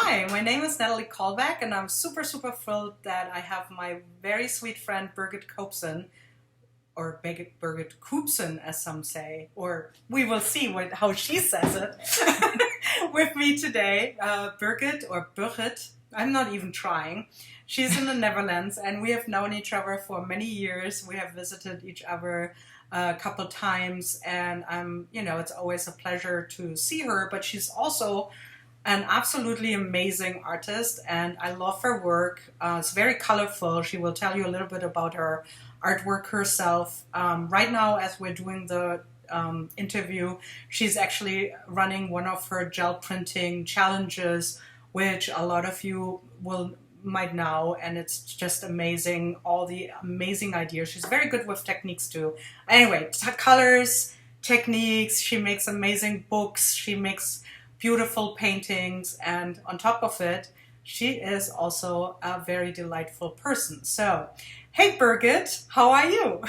Hi, my name is Natalie Callback, and I'm super, super thrilled that I have my very sweet friend Birgit Koopsen, or Birgit Koopsen, as some say, or we will see how she says it, with me today. Birgit, or Birgit, I'm not even trying. She's in the Netherlands, and we have known each other for many years. We have visited each other a couple times, and it's always a pleasure to see her, but she's also an absolutely amazing artist, and I love her work. It's very colorful. She will tell you a little bit about her artwork herself. Right now, as we're doing the interview, she's actually running one of her gel printing challenges, which a lot of you might know, and it's just amazing. All the amazing ideas. She's very good with techniques too. Anyway, colors, techniques. She makes amazing books. She makes beautiful paintings, and on top of it, she is also a very delightful person. So, hey Birgit, how are you?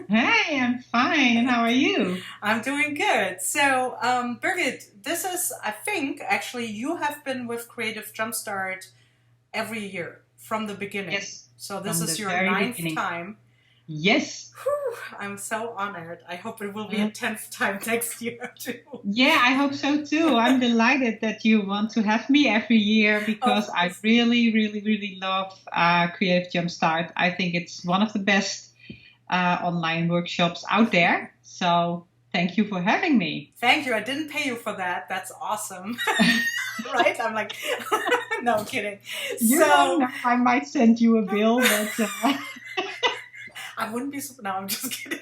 Hey, I'm fine. And how are you? I'm doing good. So, Birgit, this is, I think, actually, you have been with Creative Jumpstart every year from the beginning. Yes, So this from the is your very ninth beginning. time. Yes. Whew, I'm so honored. I hope it will be a 10th time next year too. Yeah, I hope so too. I'm delighted that you want to have me every year Of because I course. really, really, really love Creative Jumpstart. I think it's one of the best online workshops out there. So thank you for having me. Thank you. I didn't pay you for that. That's awesome. Right? I'm like, no, I'm kidding. You don't So know, I might send you a bill, but I wouldn't be super. No, I'm just kidding.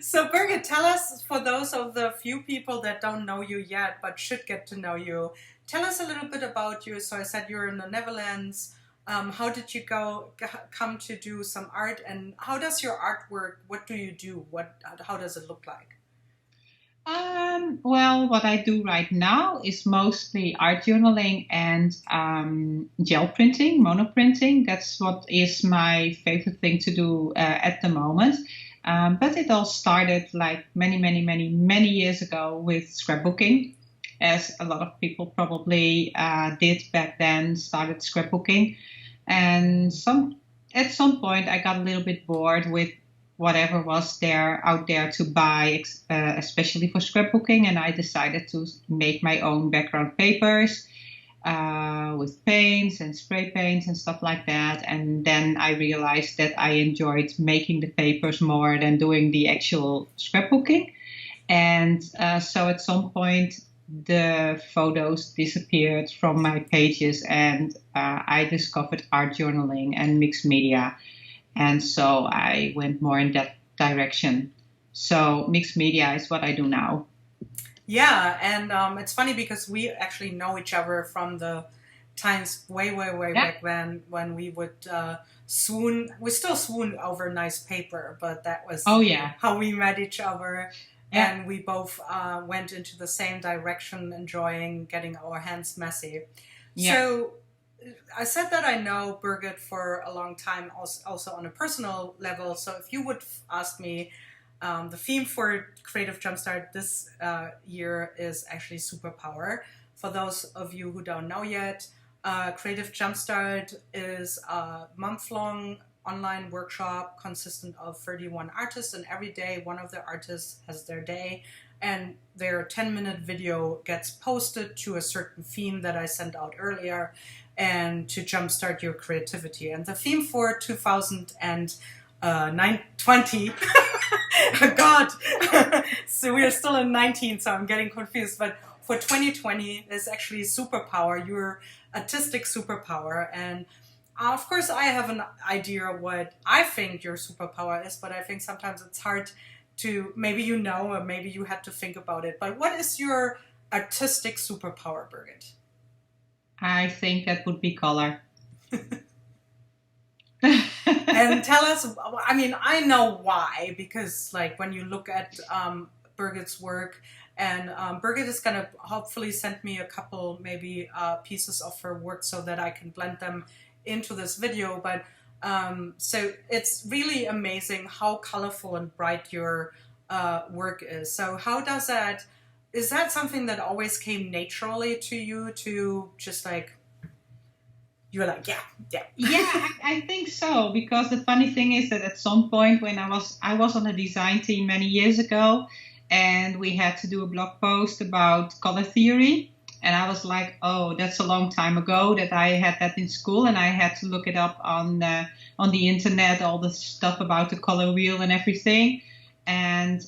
So Birgit, tell us, for those of the few people that don't know you yet but should get to know you, tell us a little bit about you. So I said you're in the Netherlands. How did you come to do some art, and how does your artwork? What do you do? How does it look like? Well, what I do right now is mostly art journaling and gel printing, monoprinting. That's what is my favorite thing to do at the moment. But it all started like many, many, many, many years ago with scrapbooking, as a lot of people probably did back then, started scrapbooking. And at some point, I got a little bit bored with whatever was there out there to buy, especially for scrapbooking, and I decided to make my own background papers with paints and spray paints and stuff like that. And then I realized that I enjoyed making the papers more than doing the actual scrapbooking. And so at some point, the photos disappeared from my pages, and I discovered art journaling and mixed media. And so I went more in that direction. So mixed media is what I do now. Yeah, and it's funny because we actually know each other from the times way, way, way Yeah. back then when we would we still swoon over nice paper, but that was Oh, yeah. how we met each other. Yeah. And we both went into the same direction, enjoying getting our hands messy. Yeah. So I said that I know Birgit for a long time, also on a personal level. So if you would ask me, the theme for Creative Jumpstart this year is actually superpower. For those of you who don't know yet, Creative Jumpstart is a month-long online workshop consistent of 31 artists, and every day one of the artists has their day, and their 10-minute video gets posted to a certain theme that I sent out earlier, and to jumpstart your creativity. And the theme for 2020, God, so we are still in 19, so I'm getting confused, but for 2020 is actually superpower, your artistic superpower. And of course, I have an idea of what I think your superpower is, but I think sometimes it's hard to, maybe you know, or maybe you had to think about it. But what is your artistic superpower, Birgit? I think that would be color. And tell us, I mean, I know why, because like when you look at Birgit's work, and Birgit is going to hopefully send me a couple maybe pieces of her work so that I can blend them into this video. But so it's really amazing how colorful and bright your work is. So how does that, is that something that always came naturally to you to just like You were like, yeah, yeah. Yeah, I think so, because the funny thing is that at some point when I was on a design team many years ago, and we had to do a blog post about color theory, and I was like, oh, that's a long time ago that I had that in school, and I had to look it up on the internet, all the stuff about the color wheel and everything, and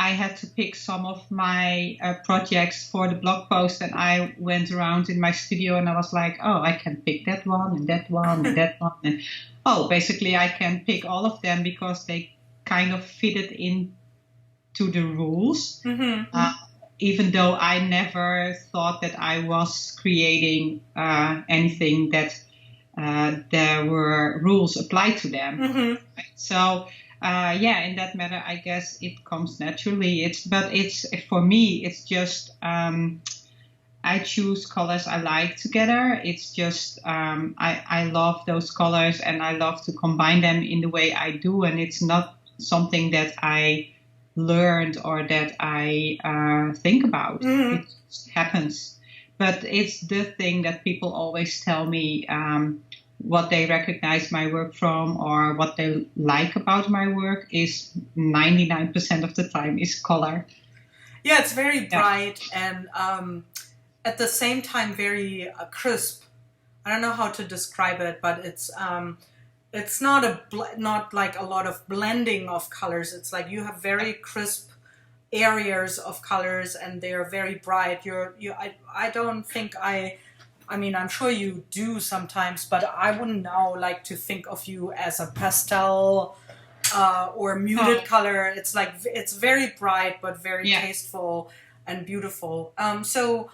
I had to pick some of my projects for the blog post, and I went around in my studio and I was like, oh, I can pick that one and that one and that one. And oh, basically I can pick all of them because they kind of fitted into the rules. Even though I never thought that I was creating anything that there were rules applied to them. Right? So yeah, in that matter, I guess it comes naturally. But for me, it's just I choose colors I like together. It's just I love those colors and I love to combine them in the way I do, and it's not something that I learned or that I think about. It just happens. But it's the thing that people always tell me. What they recognize my work from or what they like about my work is 99% of the time is color. Yeah, it's very bright and at the same time very crisp. I don't know how to describe it, but it's not like a lot of blending of colors. It's like you have very crisp areas of colors and they are very bright. I don't think I mean, I'm sure you do sometimes, but I wouldn't now like to think of you as a pastel or muted color. It's like, it's very bright, but very tasteful and beautiful. So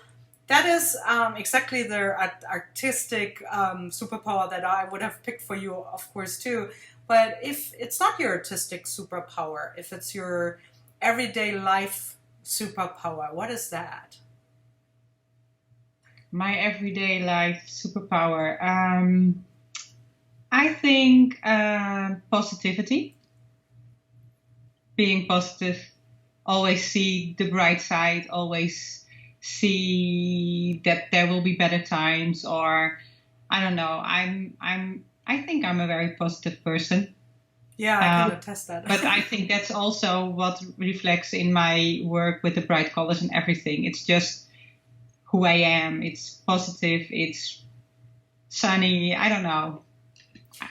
that is exactly the artistic superpower that I would have picked for you, of course, too. But if it's not your artistic superpower, if it's your everyday life superpower, what is that? My everyday life superpower. I think positivity. Being positive. Always see the bright side. Always see that there will be better times. Or I don't know. I think I'm a very positive person. Yeah, I can attest that. But I think that's also what reflects in my work with the bright colors and everything. It's just who I am. It's positive. It's sunny. I don't know.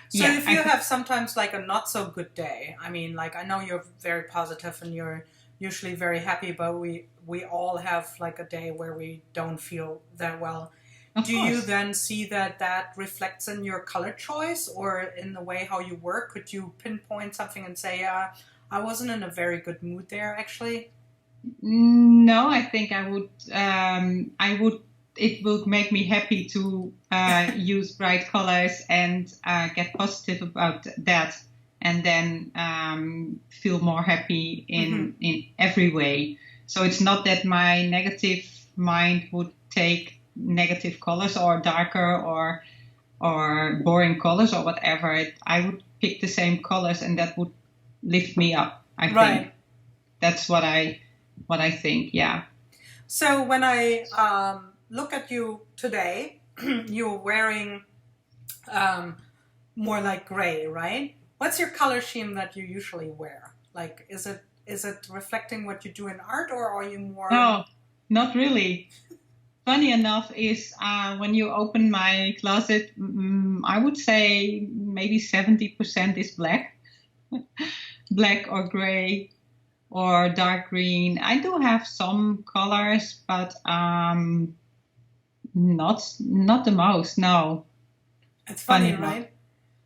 So if you have sometimes like a not so good day, I mean, like I know you're very positive and you're usually very happy, but we all have like a day where we don't feel that well. Do you then see that reflects in your color choice or in the way how you work? Could you pinpoint something and say, I wasn't in a very good mood there, actually? No, I think I would. It would make me happy to use bright colors and get positive about that, and then feel more happy in every way. So it's not that my negative mind would take negative colors or darker or boring colors or whatever. I would pick the same colors, and that would lift me up. I think that's what I think, yeah. So when I look at you today, you're wearing more like gray, right? What's your color scheme that you usually wear? Like, is it reflecting what you do in art, or are you more? No, not really. Funny enough is when you open my closet, I would say maybe 70% is black, black or gray. Or dark green. I do have some colors, but not the most. No. It's funny, right?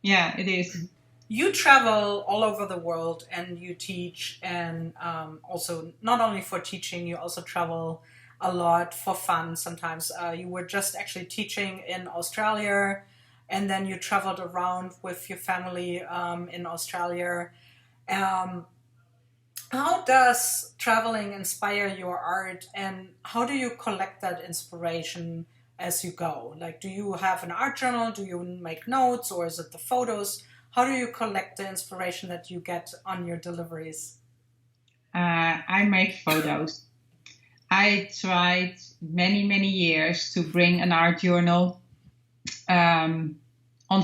Yeah, it is. You travel all over the world and you teach, and also not only for teaching, you also travel a lot for fun. Sometimes you were just actually teaching in Australia, and then you traveled around with your family in Australia. How does traveling inspire your art, and how do you collect that inspiration as you go? Like, do you have an art journal? Do you make notes, or is it the photos? How do you collect the inspiration that you get on your deliveries? I make photos. I tried many years to bring an art journal on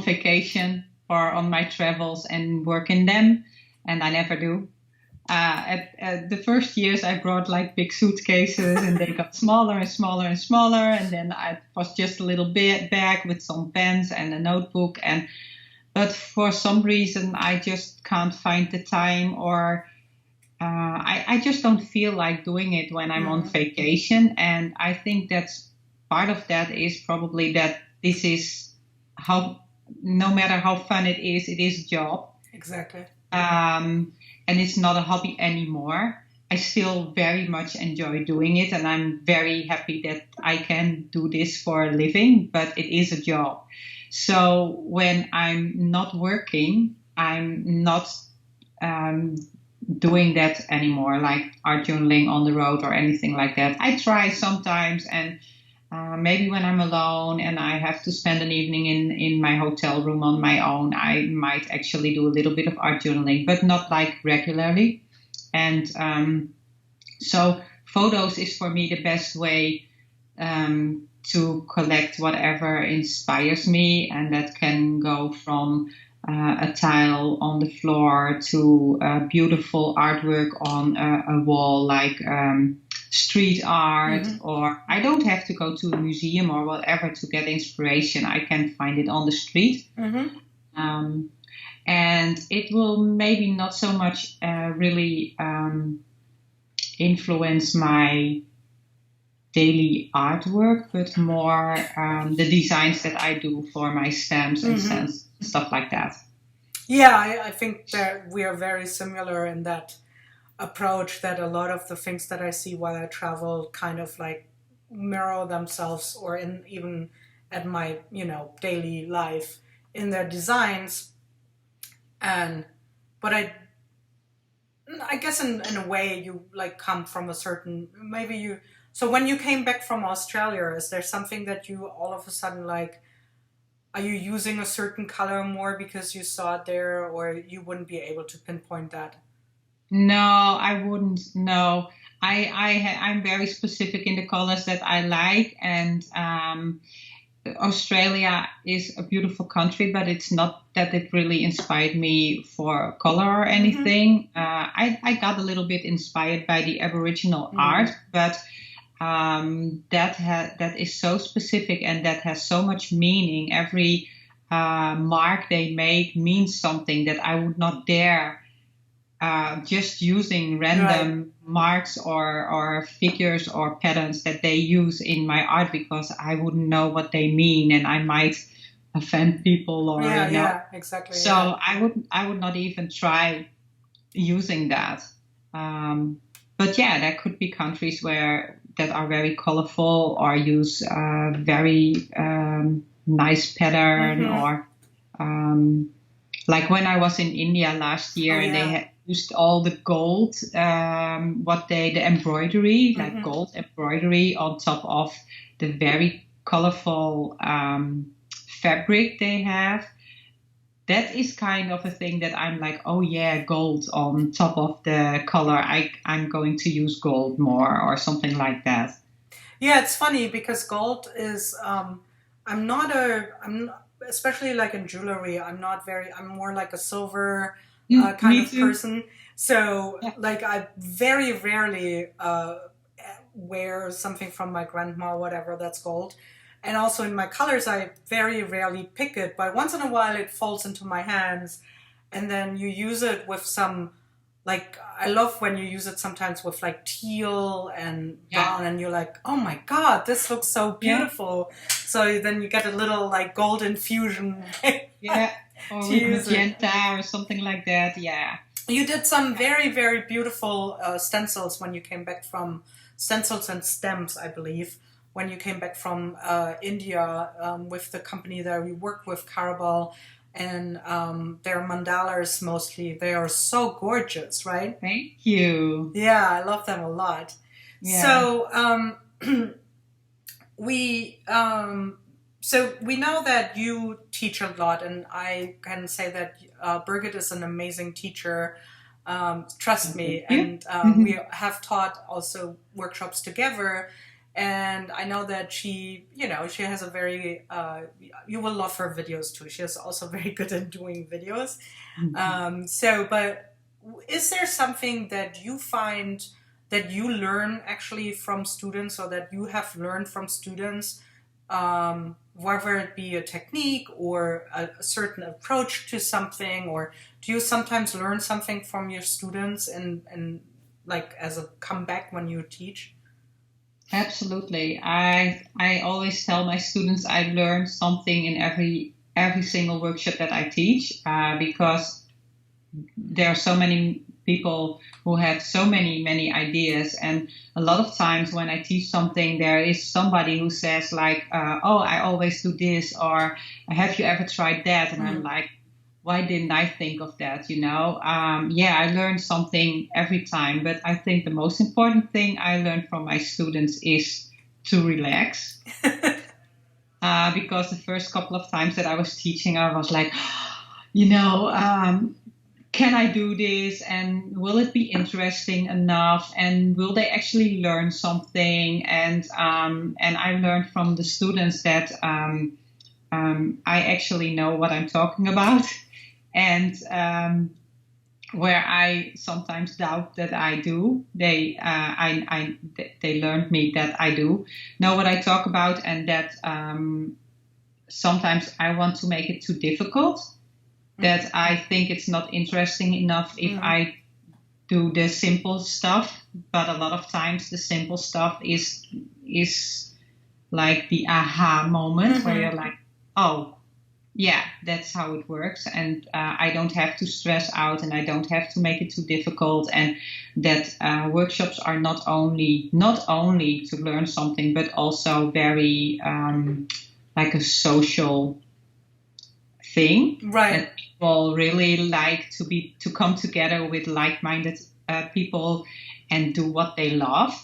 vacation or on my travels and work in them, and I never do. At the first years, I brought like big suitcases, and they got smaller and smaller and smaller, and then I was just a little bit bag with some pens and a notebook, but for some reason I just can't find the time, or I just don't feel like doing it when I'm on vacation, and I think that's part of that is probably that this is how, no matter how fun it is a job. Exactly. And it's not a hobby anymore. I still very much enjoy doing it, and I'm very happy that I can do this for a living, but it is a job. So when I'm not working, I'm not doing that anymore, like art journaling on the road or anything like that. I try sometimes, and maybe when I'm alone and I have to spend an evening in my hotel room on my own, I might actually do a little bit of art journaling, but not like regularly. And so photos is for me the best way to collect whatever inspires me, and that can go from a tile on the floor to beautiful artwork on a wall, like street art, or I don't have to go to a museum or whatever to get inspiration. I can find it on the street. And it will maybe not so much really influence my daily artwork, but more the designs that I do for my stamps and stuff like that. Yeah, I think that we are very similar in that approach, that a lot of the things that I see while I travel kind of like mirror themselves, or even at my daily life in their designs. But I guess in a way you like come from a certain, so when you came back from Australia, is there something that you all of a sudden like, are you using a certain color more because you saw it there, or you wouldn't be able to pinpoint that? No, I wouldn't. No, I'm very specific in the colors that I like, and Australia is a beautiful country, but it's not that it really inspired me for color or anything. I got a little bit inspired by the Aboriginal art, but that is so specific, and that has so much meaning. Every mark they make means something that I would not dare just using random marks or figures or patterns that they use in my art, because I wouldn't know what they mean and I might offend people, or exactly. So I would not even try using that. But yeah, there could be countries that are very colorful or use very nice pattern, or like when I was in India last year, and they had used all the gold, the embroidery, like gold embroidery on top of the very colorful fabric they have. That is kind of a thing that I'm like, oh yeah, gold on top of the color. I'm going to use gold more, or something like that. Yeah, it's funny because gold is, especially like in jewelry, I'm more like a silver kind of person. So like I very rarely wear something from my grandma, whatever, that's gold. And also in my colors, I very rarely pick it, but once in a while it falls into my hands, and then you use it with some, like, I love when you use it sometimes with like teal and brown, and you're like, oh my God, this looks so beautiful. So then you get a little like gold infusion. Or with magenta or something like that. Yeah. You did some very, very beautiful stencils when you came back from, stencils and stems, I believe, when you came back from India with the company that we work with, Carabal, and their mandalas mostly. They are so gorgeous, right? Thank you. Yeah, I love them a lot. Yeah. So we know that you teach a lot, and I can say that Birgit is an amazing teacher. Trust me. And we have taught also workshops together. And I know that she, she has a very, you will love her videos too. She is also very good at doing videos. But is there something that you find that you learn actually from students, or that you have learned from students, whether it be a technique or a certain approach to something, or do you sometimes learn something from your students and like as a comeback when you teach? Absolutely. I always tell my students I learn something in every single workshop that I teach, because there are so many people who have so many ideas, and a lot of times when I teach something, there is somebody who says like, oh, I always do this, or have you ever tried that? And I'm like, why didn't I think of that? Yeah, I learn something every time, but I think the most important thing I learned from my students is to relax. Because the first couple of times that I was teaching, I was like, can I do this? And will it be interesting enough? And will they actually learn something? And I learned from the students that I actually know what I'm talking about. And where I sometimes doubt that I do, they learned me that I do know what I talk about, and that sometimes I want to make it too difficult. That I think it's not interesting enough if I do the simple stuff. But a lot of times the simple stuff is like the aha moment where you're like, oh, yeah, that's how it works. And I don't have to stress out, and I don't have to make it too difficult. And that workshops are not only to learn something, but also very like a social thing, right? That people really like to come together with like-minded people and do what they love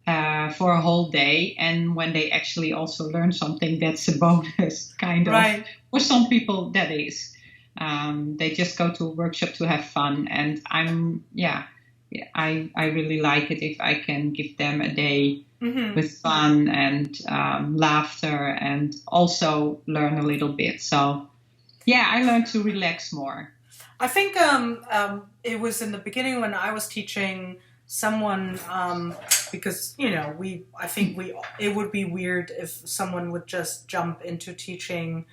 for a whole day. And when they actually also learn something, that's a bonus, kind of. Right. For some people, that is. They just go to a workshop to have fun, and I really like it if I can give them a day with fun and laughter, and also learn a little bit. So. Yeah, I learned to relax more. I think it was in the beginning when I was teaching someone, because it would be weird if someone would just jump into teaching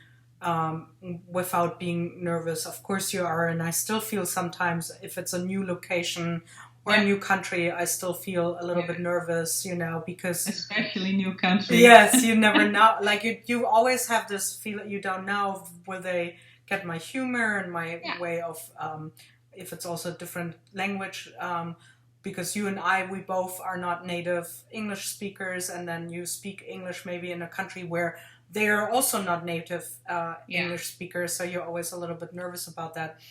without being nervous. Of course you are, and I still feel sometimes if it's a new location or a new country, I still feel a little bit nervous, because especially new country. Yes, you never know. Like you always have this feeling you don't know will they get my humor and my way of if it's also a different language. Because you and we both are not native English speakers, and then you speak English maybe in a country where they are also not native English speakers, so you're always a little bit nervous about that.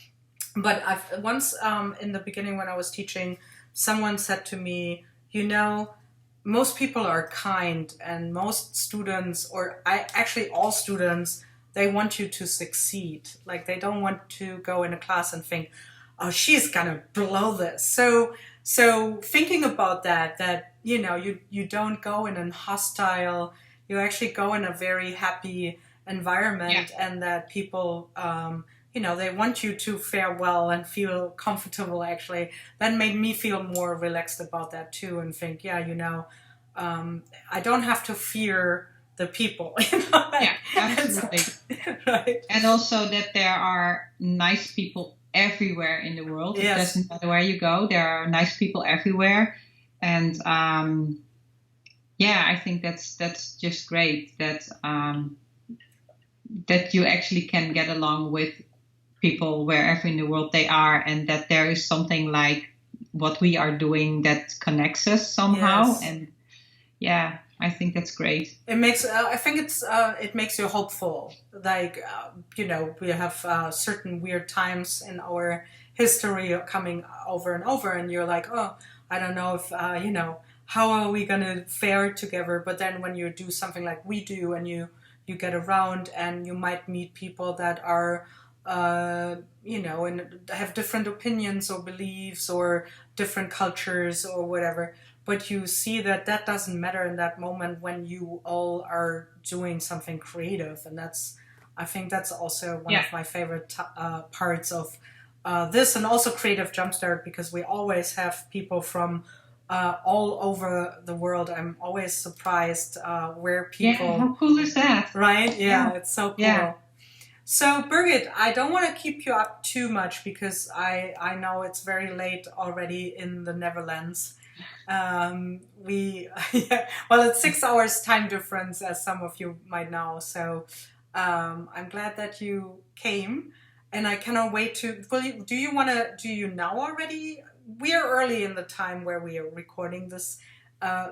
But once in the beginning when I was teaching, someone said to me, most people are kind, and most students, all students, they want you to succeed. Like they don't want to go in a class and think, oh, she's gonna blow this. So thinking about that you don't go in a hostile, you actually go in a very happy environment, and that people they want you to fare well and feel comfortable, actually. That made me feel more relaxed about that too, and think, I don't have to fear the people. Absolutely. Right. And also that there are nice people everywhere in the world. Yes. It doesn't matter where you go, there are nice people everywhere. And I think that's just great that that you actually can get along with people wherever in the world they are, and that there is something like what we are doing that connects us somehow. Yes. And I think that's great. It makes it makes you hopeful. Like we have certain weird times in our history coming over and over, and you're like, oh, I don't know if how are we gonna fare together? But then when you do something like we do, and you get around, and you might meet people that are and have different opinions or beliefs or different cultures or whatever, but you see that that doesn't matter in that moment when you all are doing something creative. And I think that's also one of my favorite parts of this, and also Creative Jumpstart, because we always have people from all over the world. I'm always surprised where people... Yeah, how cool is that? Right? Yeah, it's so cool. Yeah. So, Birgit, I don't want to keep you up too much because I know it's very late already in the Netherlands. Well, it's 6 hours time difference, as some of you might know. So I'm glad that you came, and I cannot wait to... do you know already? We are early in the time where we are recording this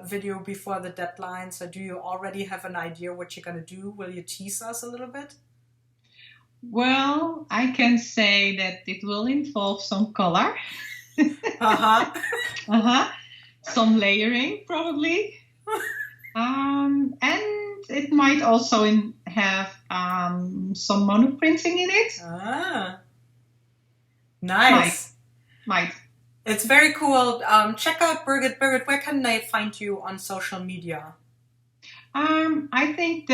video before the deadline. So do you already have an idea what you're going to do? Will you tease us a little bit? Well, I can say that it will involve some color. Some layering, probably. And it might also have some monoprinting in it. Nice. Might. It's very cool. Check out Birgit. Birgit, where can they find you on social media? I think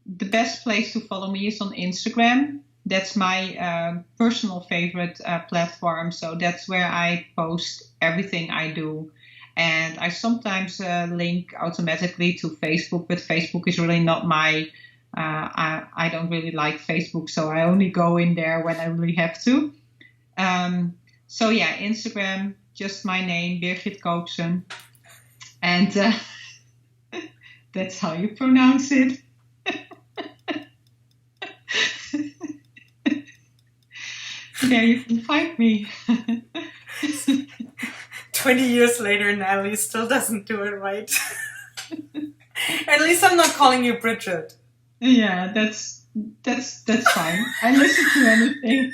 the best place to follow me is on Instagram. That's my personal favorite platform. So that's where I post everything I do. And I sometimes link automatically to Facebook, but Facebook is really not my... I don't really like Facebook, so I only go in there when I really have to. So yeah, Instagram, just my name, Birgit Koopsen. And that's how you pronounce it. There you can find me. 20 years later, Natalie still doesn't do it right. At least I'm not calling you Bridget. Yeah, that's fine. I listen to anything.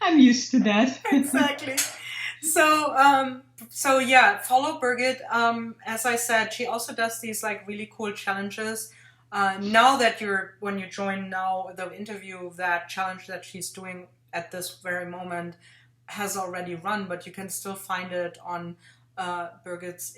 I'm used to that. Exactly. So yeah, follow Birgit. As I said, she also does these like really cool challenges. Now that when you join now the interview, that challenge that she's doing at this very moment has already run, but you can still find it on Birgit's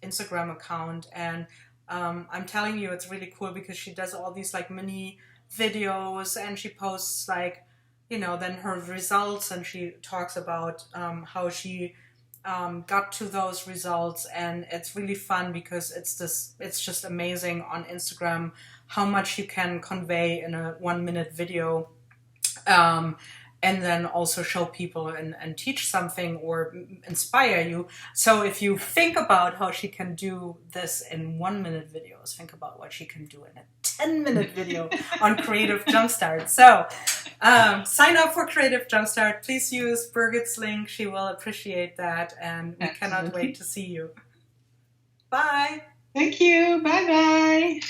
Instagram account. And I'm telling you, it's really cool because she does all these like mini videos, and she posts like, then her results, and she talks about how she got to those results. And it's really fun because it's just amazing on Instagram how much you can convey in a 1-minute video, and then also show people and teach something or inspire you. So if you think about how she can do this in 1-minute videos, think about what she can do in a 10-minute video on Creative Jumpstart. So sign up for Creative Jumpstart. Please use Birgit's link. She will appreciate that. And we cannot wait to see you. Bye. Thank you. Bye-bye.